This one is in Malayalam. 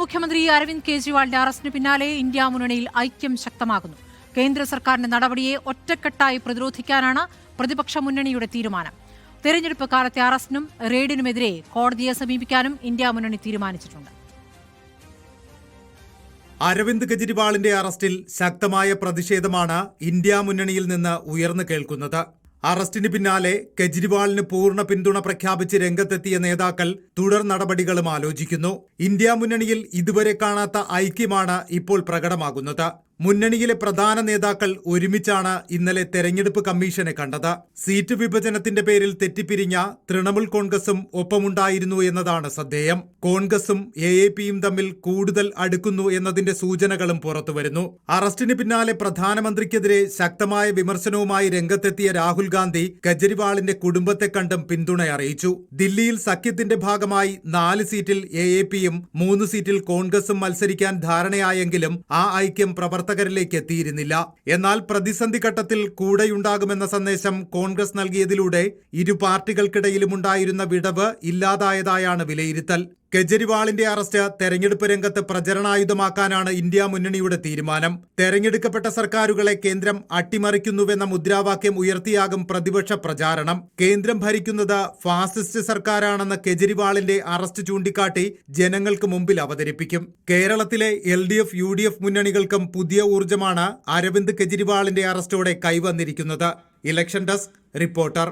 മുഖ്യമന്ത്രി അരവിന്ദ് കെജ്രിവാളിന്റെ അറസ്റ്റിന് പിന്നാലെ ഇന്ത്യ മുന്നണിയിൽ ഐക്യം ശക്തമാകുന്നു. കേന്ദ്ര സർക്കാരിന്റെ നടപടിയെ ഒറ്റക്കെട്ടായി പ്രതിരോധിക്കാനാണ് പ്രതിപക്ഷ മുന്നണിയുടെ തീരുമാനം. തെരഞ്ഞെടുപ്പ് കാലത്തെ അറസ്റ്റിനും റെയ്ഡിനുമെതിരെ കോടതിയെ സമീപിക്കാനും ഇന്ത്യ മുന്നണി തീരുമാനിച്ചിട്ടുണ്ട്. അരവിന്ദ് കെജ്രിവാളിന്റെ അറസ്റ്റിൽ ശക്തമായ പ്രതിഷേധമാണ് ഇന്ത്യ മുന്നണിയിൽ നിന്ന് ഉയർന്നു കേൾക്കുന്നത്. അറസ്റ്റിന് പിന്നാലെ കെജ്രിവാളിന് പൂർണ്ണ പിന്തുണ പ്രഖ്യാപിച്ച് രംഗത്തെത്തിയ നേതാക്കൾ തുടർ നടപടികളും ആലോചിക്കുന്നു. ഇന്ത്യ മുന്നണിയിൽ ഇതുവരെ കാണാത്ത ഐക്യമാണ് ഇപ്പോൾ പ്രകടമാകുന്നത്. മുന്നണിയിലെ പ്രധാന നേതാക്കൾ ഒരുമിച്ചാണ് ഇന്നലെ തെരഞ്ഞെടുപ്പ് കമ്മീഷനെ കണ്ടത്. സീറ്റ് വിഭജനത്തിന്റെ പേരിൽ തെറ്റിപ്പിരിഞ്ഞ തൃണമൂൽ കോൺഗ്രസും ഒപ്പമുണ്ടായിരുന്നു എന്നതാണ് ശ്രദ്ധേയം. കോൺഗ്രസും AAPയും തമ്മിൽ കൂടുതൽ അടുക്കുന്നു എന്നതിന്റെ സൂചനകളും പുറത്തുവരുന്നു. അറസ്റ്റിന് പിന്നാലെ പ്രധാനമന്ത്രിക്കെതിരെ ശക്തമായ വിമർശനവുമായി രംഗത്തെത്തിയ രാഹുൽ ഗാന്ധി കെജ്രിവാളിന്റെ കുടുംബത്തെ കണ്ടും പിന്തുണ അറിയിച്ചു. ദില്ലിയിൽ സഖ്യത്തിന്റെ ഭാഗമായി 4 സീറ്റിൽ AAPയും 3 സീറ്റിൽ കോൺഗ്രസും മത്സരിക്കാൻ ധാരണയായെങ്കിലും ആ ഐക്യം പ്രവർത്തകരിലേക്ക് എത്തിയിരുന്നില്ല. എന്നാൽ പ്രതിസന്ധി ഘട്ടത്തിൽ കൂടെയുണ്ടാകുമെന്ന സന്ദേശം കോൺഗ്രസ് നൽകിയതിലൂടെ ഇരു പാർട്ടികൾക്കിടയിലുമുണ്ടായിരുന്ന വിടവ് ഇല്ലാതായതായാണ് വിലയിരുത്തൽ. കെജ്രിവാളിന്റെ അറസ്റ്റ് തെരഞ്ഞെടുപ്പ് രംഗത്ത് പ്രചരണായുധമാക്കാനാണ് ഇന്ത്യ മുന്നണിയുടെ തീരുമാനം. തെരഞ്ഞെടുക്കപ്പെട്ട സർക്കാരുകളെ കേന്ദ്രം അട്ടിമറിക്കുന്നുവെന്ന മുദ്രാവാക്യം ഉയർത്തിയാകും പ്രതിപക്ഷ പ്രചാരണം. കേന്ദ്രം ഭരിക്കുന്നത് ഫാസിസ്റ്റ് സർക്കാരാണെന്ന് കെജ്രിവാളിന്റെ അറസ്റ്റ് ചൂണ്ടിക്കാട്ടി ജനങ്ങൾക്ക് മുമ്പിൽ അവതരിപ്പിക്കും. കേരളത്തിലെ LDF UDF മുന്നണികൾക്കും പുതിയ ഊർജ്ജമാണ് അരവിന്ദ് കെജ്രിവാളിന്റെ അറസ്റ്റോടെ കൈവന്നിരിക്കുന്നത്. Election desk reporter.